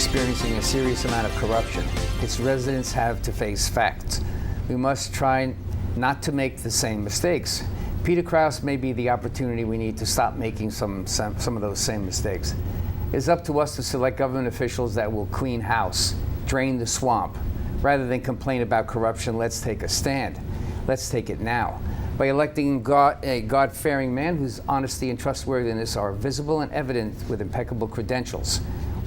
experiencing a serious amount of corruption. Its residents have to face facts. We must try not to make the same mistakes. Peter Krauss may be the opportunity we need to stop making some of those same mistakes. It's up to us to select government officials that will clean house, drain the swamp. Rather than complain about corruption, let's take a stand. Let's take it now. By electing a God-fearing man whose honesty and trustworthiness are visible and evident with impeccable credentials.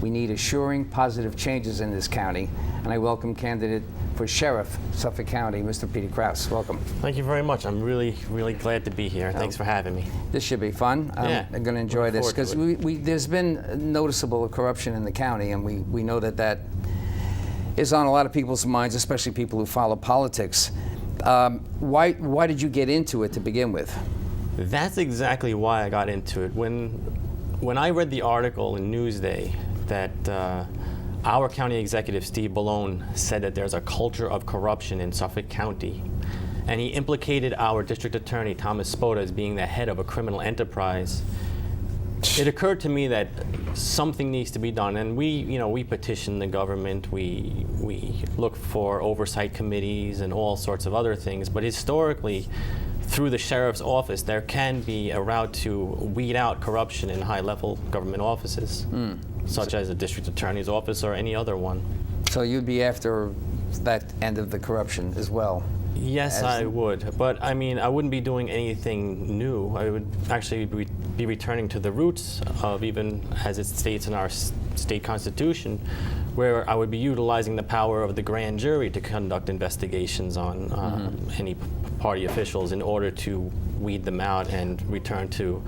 We need assuring positive changes in this county, and I welcome candidate for Sheriff, Suffolk County, Mr. Peter Krauss. Welcome. Thank you very much. I'm really glad to be here. Thanks for having me. This should be fun. Yeah, I'm going to enjoy this because there's been noticeable corruption in the county, and we know that is on a lot of people's minds, especially people who follow politics. Why did you get into it to begin with? That's exactly why I got into it. When I read the article in Newsday that our county executive, Steve Ballone, said that there's a culture of corruption in Suffolk County, and he implicated our district attorney, Thomas Spoda, as being the head of a criminal enterprise, it occurred to me that something needs to be done. And we petition the government, we look for oversight committees and all sorts of other things, but historically, through the sheriff's office, there can be a route to weed out corruption in high-level government offices, such as the district attorney's office or any other one. So you'd be after that end of the corruption as well? Yes, I would. But I mean, I wouldn't be doing anything new. I would actually be returning to the roots of, even as it states in our state constitution, where I would be utilizing the power of the grand jury to conduct investigations on any party officials in order to weed them out and return to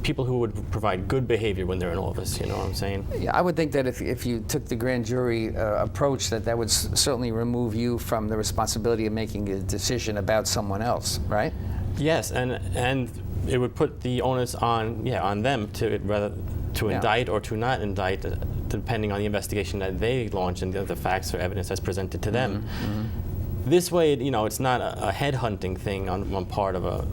people who would provide good behavior when they're in office, you know what I'm saying? Yeah, I would think that if you took the grand jury approach, that would certainly remove you from the responsibility of making a decision about someone else, right? Yes, and it would put the onus on them to indict or to not indict, depending on the investigation that they launch and the facts or evidence that's presented to them. This way, it's not a headhunting thing on part of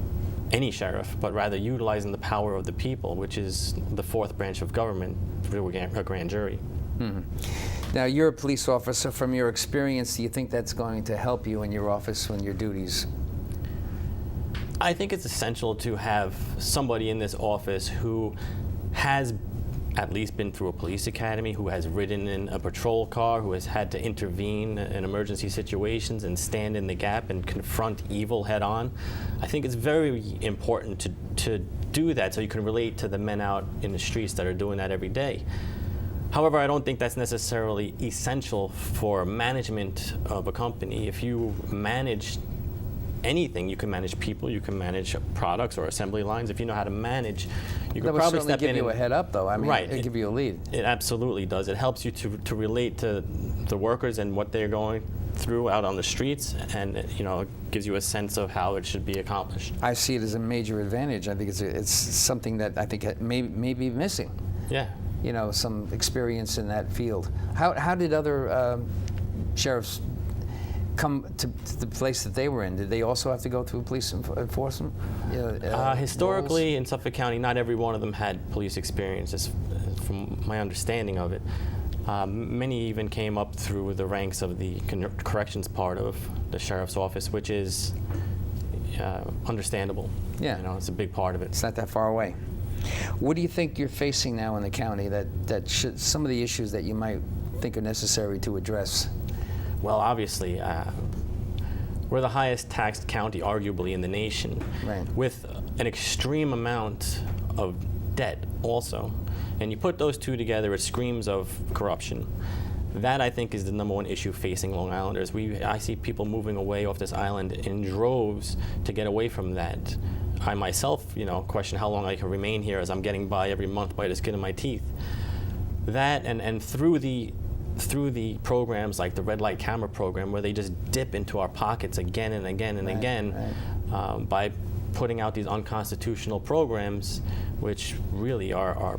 any sheriff, but rather utilizing the power of the people, which is the fourth branch of government through a grand jury. Now, you're a police officer. From your experience, do you think that's going to help you in your office when your duties? I think it's essential to have somebody in this office who has at least been through a police academy, who has ridden in a patrol car, who has had to intervene in emergency situations and stand in the gap and confront evil head on. I think it's very important to do that so you can relate to the men out in the streets that are doing that every day. However, I don't think that's necessarily essential for management of a company. If you manage anything, you can manage people, you can manage products or assembly lines. If you know how to manage, you could probably step in. Give you a head up, though. I mean, right. It'll give you a lead. It absolutely does. It helps you to relate to the workers and what they're going through out on the streets, and it gives you a sense of how it should be accomplished. I see it as a major advantage. I think it's something that I think may be missing. Yeah. Some experience in that field. How did other sheriffs come to the place that they were in? Did they also have to go through police enforcement? Historically, roles? in Suffolk County, not every one of them had police experience, from my understanding of it. Many even came up through the ranks of the corrections part of the sheriff's office, which is understandable. Yeah. It's a big part of it. It's not that far away. What do you think you're facing now in the county that some of the issues that you might think are necessary to address? Well, obviously, we're the highest taxed county, arguably, in the nation, right, with an extreme amount of debt also. And you put those two together, it screams of corruption. That, I think, is the number one issue facing Long Islanders. I see people moving away off this island in droves to get away from that. I myself, question how long I can remain here as I'm getting by every month by the skin of my teeth. That, and through the programs like the red light camera program, where they just dip into our pockets again and again and again, by putting out these unconstitutional programs, which really are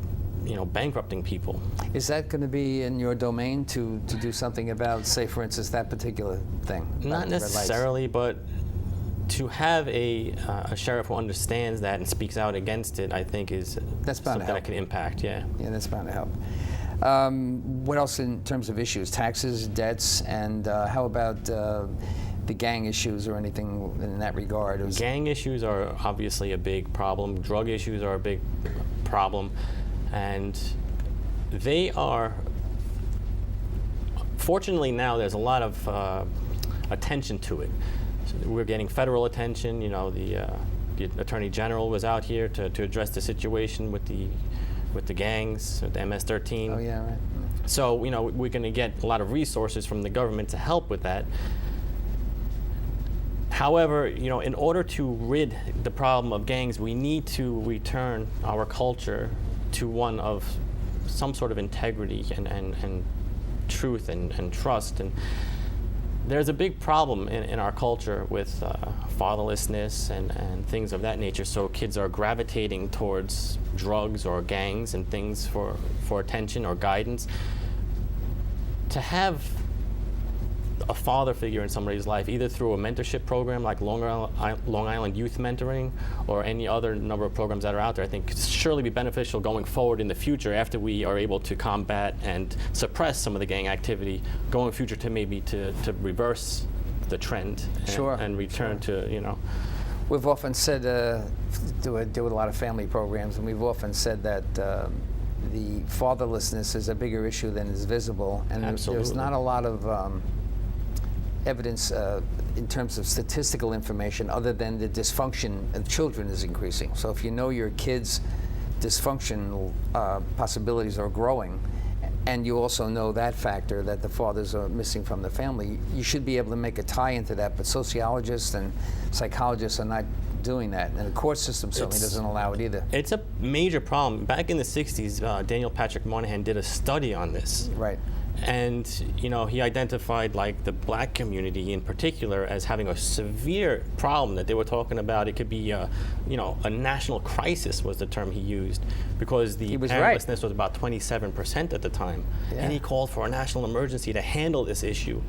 bankrupting people. Is that going to be in your domain to do something about, say, for instance, that particular thing? Not necessarily, but to have a sheriff who understands that and speaks out against it, I think is something that can impact. Yeah. Yeah, that's bound to help. What else in terms of issues? Taxes, debts, and how about the gang issues or anything in that regard? Gang issues are obviously a big problem. Drug issues are a big problem. And they are, fortunately now there's a lot of attention to it. So we're getting federal attention. You know, the Attorney General was out here to address the situation with the gangs, with the MS-13. Oh yeah, right. So, you know, we're going to get a lot of resources from the government to help with that. However, you know, in order to rid the problem of gangs, we need to return our culture to one of some sort of integrity and truth and trust. And there's a big problem in our culture with fatherlessness and things of that nature. So kids are gravitating towards drugs or gangs and things for attention or guidance. To have a father figure in somebody's life, either through a mentorship program like Long Island Youth Mentoring or any other number of programs that are out there, I think could surely be beneficial going forward in the future after we are able to combat and suppress some of the gang activity, going future to maybe to reverse the trend and, Sure. and return to, you know. We've often said, do a lot of family programs, and we've often said that the fatherlessness is a bigger issue than is visible, and Absolutely. there's not a lot of evidence in terms of statistical information other than the dysfunction of children is increasing. So if you know your kids' dysfunctional possibilities are growing, and you also know that factor that the fathers are missing from the family, you should be able to make a tie into that, but sociologists and psychologists are not doing that, and the court system certainly doesn't allow it either. It's a major problem. Back in the 60s, Daniel Patrick Moynihan did a study on this. Right. And, you know, he identified like the black community in particular as having a severe problem that they were talking about. It could be, you know, a national crisis was the term he used, because the parentlessness was about 27% at the time. Yeah. And he called for a national emergency to handle this issue.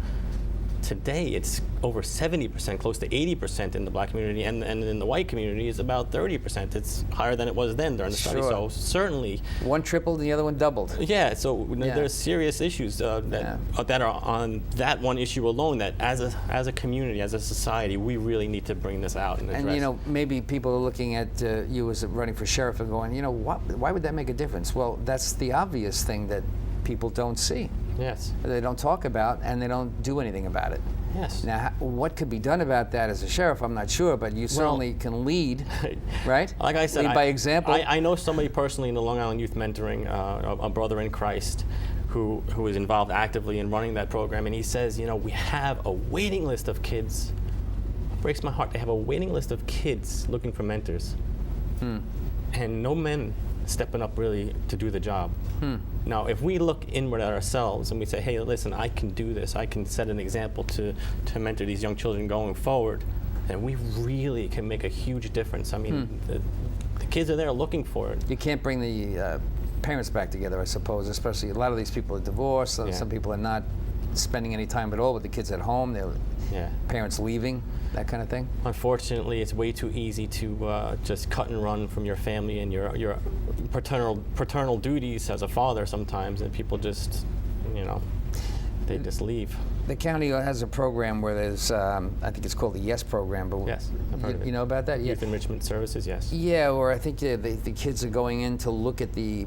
Today, it's over 70%, close to 80% in the black community, and in the white community, it's about 30%. It's higher than it was then during the study. Sure. So certainly, One tripled and the other one doubled. yeah. So Yeah. there's serious issues that are on that one issue alone. That as a community, as a society, we really need to bring this out and address. And you know, maybe people are looking at you as running for sheriff and going, you know, why would that make a difference? Well, that's the obvious thing that people don't see. Yes. They don't talk about, and they don't do anything about it. Yes. Now, what could be done about that as a sheriff, I'm not sure, but you certainly can lead, right? Like I said, lead by example. I know somebody personally in the Long Island Youth Mentoring, a brother in Christ, who is involved actively in running that program, and he says, you know, we have a waiting list of kids. It breaks my heart. They have a waiting list of kids looking for mentors, and no men stepping up really to do the job. Now, if we look inward at ourselves and we say, hey, listen, I can do this, I can set an example to mentor these young children going forward, then we really can make a huge difference. I mean, the kids are there looking for it. You can't bring the parents back together, I suppose, especially a lot of these people are divorced, Yeah. some people are not spending any time at all with the kids at home, their Yeah. parents leaving, that kind of thing. Unfortunately, it's way too easy to just cut and run from your family and your paternal duties as a father sometimes, and people just, you know, they just leave. The county has a program where there's, I think it's called the YES program, but Yes, I've heard of it. you know about that? Youth Enrichment Services, yes. Yeah, or I think the kids are going in to look at the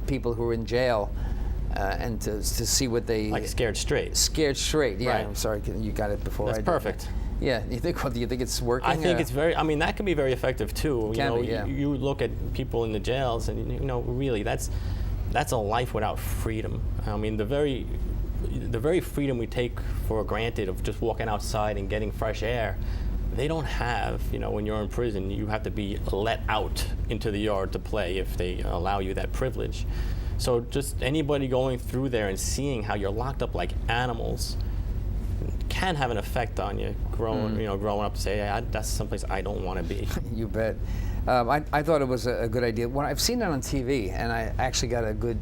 people who are in jail and to see what they... Like Scared Straight. Scared straight, yeah. Right. I'm sorry, you got it before I That's did. perfect. Yeah, you think it's working? I think it's very, I mean, that can be very effective too. You Can know, be, yeah. you look at people in the jails and, you know, really, that's a life without freedom. I mean, the very freedom we take for granted of just walking outside and getting fresh air, they don't have. You know, when you're in prison, you have to be let out into the yard to play if they allow you that privilege. So just anybody going through there and seeing how you're locked up like animals can have an effect on you growing up to say, hey, that's someplace I don't want to be. You bet. I thought it was a good idea. When I've seen it on TV, and I actually got a good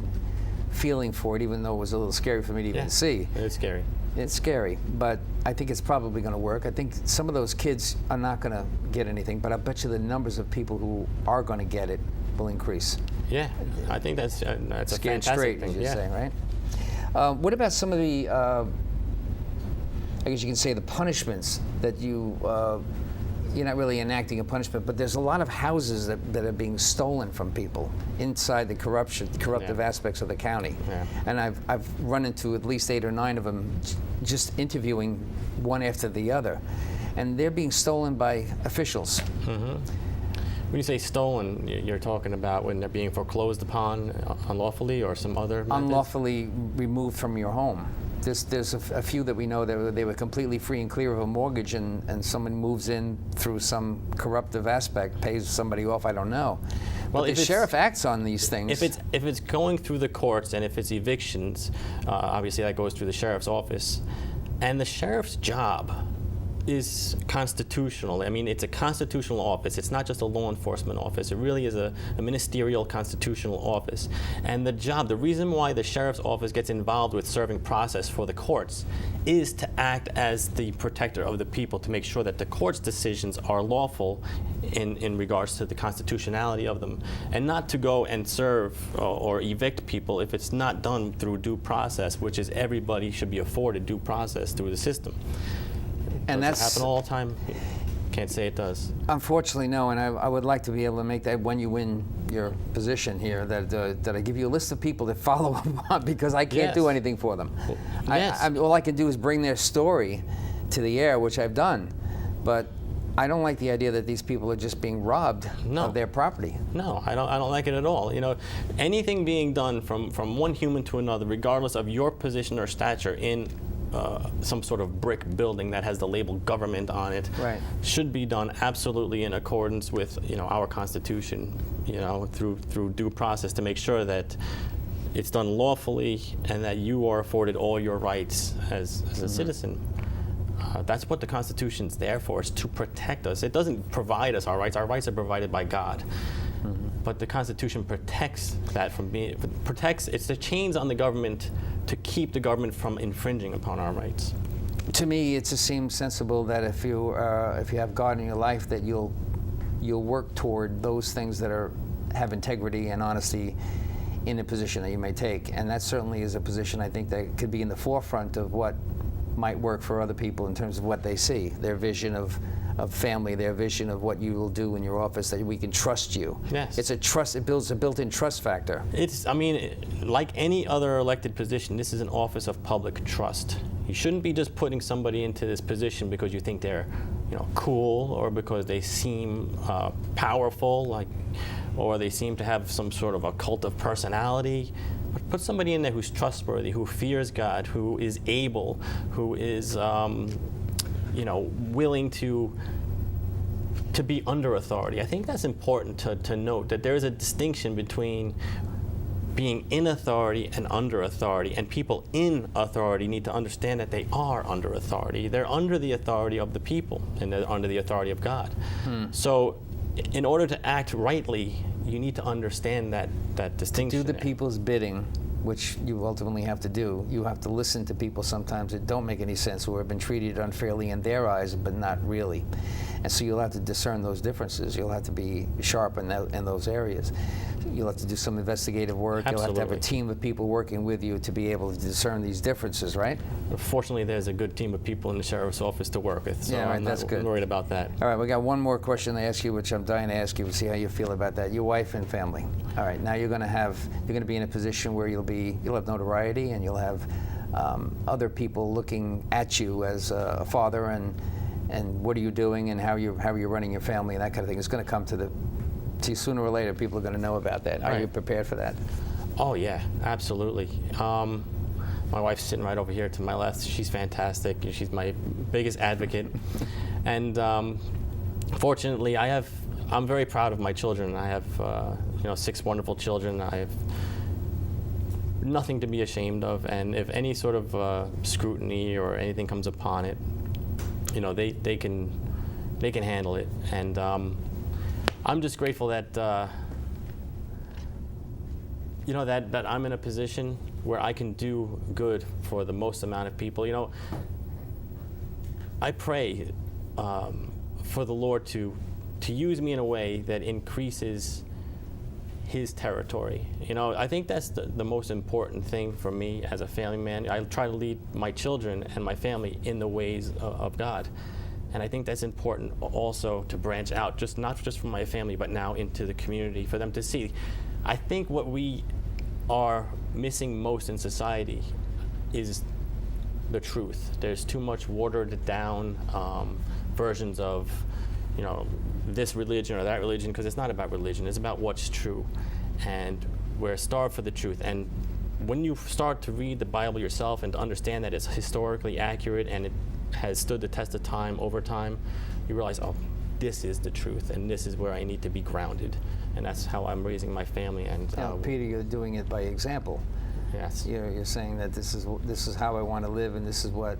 feeling for it, even though it was a little scary for me to even see. It's scary. It's scary, but I think it's probably going to work. I think some of those kids are not going to get anything, but I bet you the numbers of people who are going to get it will increase. Yeah, I think that's a Scared fantastic straight, thing. as you Yeah. say, right? What about some of the, I guess you can say, the punishments that you're not really enacting a punishment, but there's a lot of houses that are being stolen from people inside the corruptive aspects of the county. Yeah. And I've run into at least 8 or 9 of them just interviewing one after the other. And they're being stolen by officials. Mm-hmm. When you say stolen, you're talking about when they're being foreclosed upon unlawfully or some other methods? Unlawfully removed from your home. There's a few that we know that they were completely free and clear of a mortgage, and someone moves in through some corruptive aspect, pays somebody off, I don't know. Well, But the sheriff acts on these things. If it's going through the courts and if it's evictions, obviously that goes through the sheriff's office. And the sheriff's job is constitutional. I mean, it's a constitutional office. It's not just a law enforcement office. It really is a ministerial constitutional office. And the reason why the sheriff's office gets involved with serving process for the courts is to act as the protector of the people, to make sure that the court's decisions are lawful in regards to the constitutionality of them, and not to go and serve or evict people if it's not done through due process, which is everybody should be afforded due process through the system. And Does that's it happen all the time? Can't say it does. Unfortunately, no, and I would like to be able to make that when you win your position here, that I give you a list of people that follow up on, because I can't do Yes. anything for them. Yes. All I can do is bring their story to the air, which I've done, but I don't like the idea that these people are just being robbed No. of their property. No, I don't like it at all. You know, anything being done from one human to another, regardless of your position or stature in some sort of brick building that has the label government on it, Right. should be done absolutely in accordance with our Constitution, through due process, to make sure that it's done lawfully and that you are afforded all your rights as a citizen. That's what the Constitution's there for, is to protect us. It doesn't provide us our rights. Our rights are provided by God. But the Constitution protects that from being, it's the chains on the government to keep the government from infringing upon our rights. To me, it just seems sensible that if you have God in your life, that you'll work toward those things that have integrity and honesty in a position that you may take. And that certainly is a position I think that could be in the forefront of what might work for other people in terms of what they see, their vision of family, their vision of what you will do in your office, that we can trust you. Yes. It builds a built-in trust factor. Like any other elected position, this is an office of public trust. You shouldn't be just putting somebody into this position because you think they're, cool, or because they seem powerful, or they seem to have some sort of a cult of personality. But put somebody in there who's trustworthy, who fears God, who is able, who is willing to be under authority. I think that's important to note, that there is a distinction between being in authority and under authority, and people in authority need to understand that they are under authority. They're under the authority of the people, and they're under the authority of God. So in order to act rightly, you need to understand that distinction. Do the people's bidding, which you ultimately have to do. You have to listen to people sometimes that don't make any sense, who have been treated unfairly in their eyes, but not really. And so you'll have to discern those differences. You'll have to be sharp in those areas. You'll have to do some investigative work. Absolutely. You'll have to have a team of people working with you to be able to discern these differences, right? Fortunately, there's a good team of people in the sheriff's office to work with, so Yeah, right, I'm that's not good. worried about that. All right, we got one more question to ask you, which I'm dying to ask you, to see how you feel about that. Your wife and family. All right, now you're going to be in a position where you'll have notoriety, and you'll have other people looking at you as a father, and what are you doing, and how you're running your family, and that kind of thing. It's going to come to you sooner or later. People are going to know about that. Are Right. you prepared for that? Oh yeah, absolutely. My wife's sitting right over here to my left. She's fantastic. She's my biggest advocate. And fortunately, I'm very proud of my children. I have 6 wonderful children. I have nothing to be ashamed of. And if any sort of scrutiny or anything comes upon it, they can handle it. And I'm just grateful that that I'm in a position where I can do good for the most amount of people. I pray for the Lord to use me in a way that increases his territory. You know, I think that's the most important thing for me as a family man. I try to lead my children and my family in the ways of God. And I think that's important also to branch out, just not just from my family, but now into the community, for them to see. I think what we are missing most in society is the truth. There's too much watered down versions of, you know, this religion or that religion, because it's not about religion, it's about what's true. And we're starved for the truth. And when you start to read the Bible yourself and to understand that it's historically accurate and it has stood the test of time over time, you realize, oh, this is the truth, and this is where I need to be grounded. And that's how I'm raising my family. And Peter, you're doing it by example. yes. You're saying that this is how I want to live, and this is what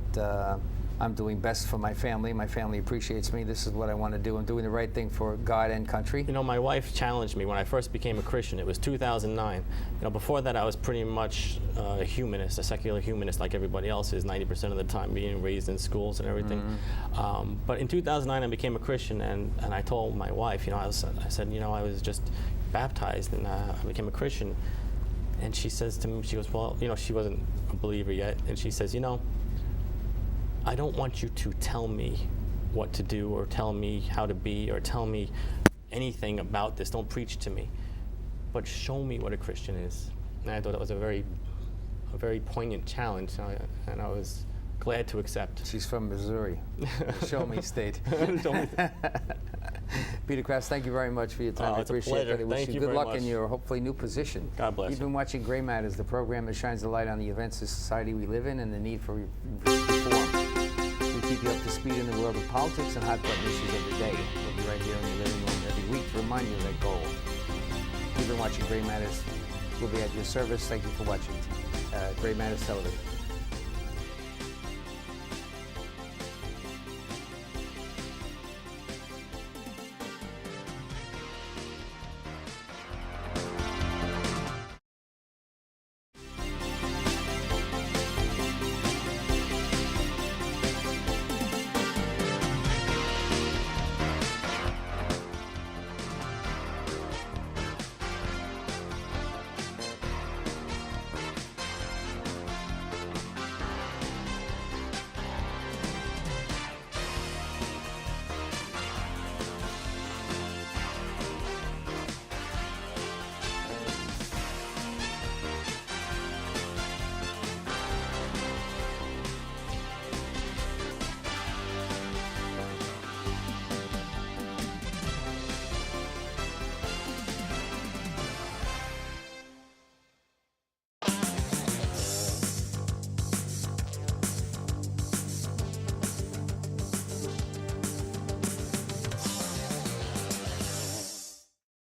I'm doing best for my family. My family appreciates me. This is what I want to do. I'm doing the right thing for God and country. You know, my wife challenged me when I first became a Christian. It was 2009. You know, before that, I was pretty much a humanist, a secular humanist, like everybody else is 90% of the time, being raised in schools and everything. But in 2009, I became a Christian, and I told my wife, you know, I said, you know, I was just baptized and I became a Christian. And she says to me, she goes, well, you know, she wasn't a believer yet, and she says, you know, I don't want you to tell me what to do or tell me how to be or tell me anything about this. Don't preach to me, but show me what a Christian is. And I thought that was a very poignant challenge, and I was glad to accept. She's from Missouri, show me state. Peter Krauss, thank you very much for your time. I it's a appreciate pleasure. it. I wish Thank you you good very luck much. in your hopefully new position. God bless You've you. been watching Gray Matters, the program that shines the light on the events of society we live in and the need for reform. We keep you up to speed in the world of politics and hot button issues every day. We'll be right here in your living room every week to remind you of that goal. You've been watching Gray Matters. We'll be at your service. Thank you for watching Gray Matters Television.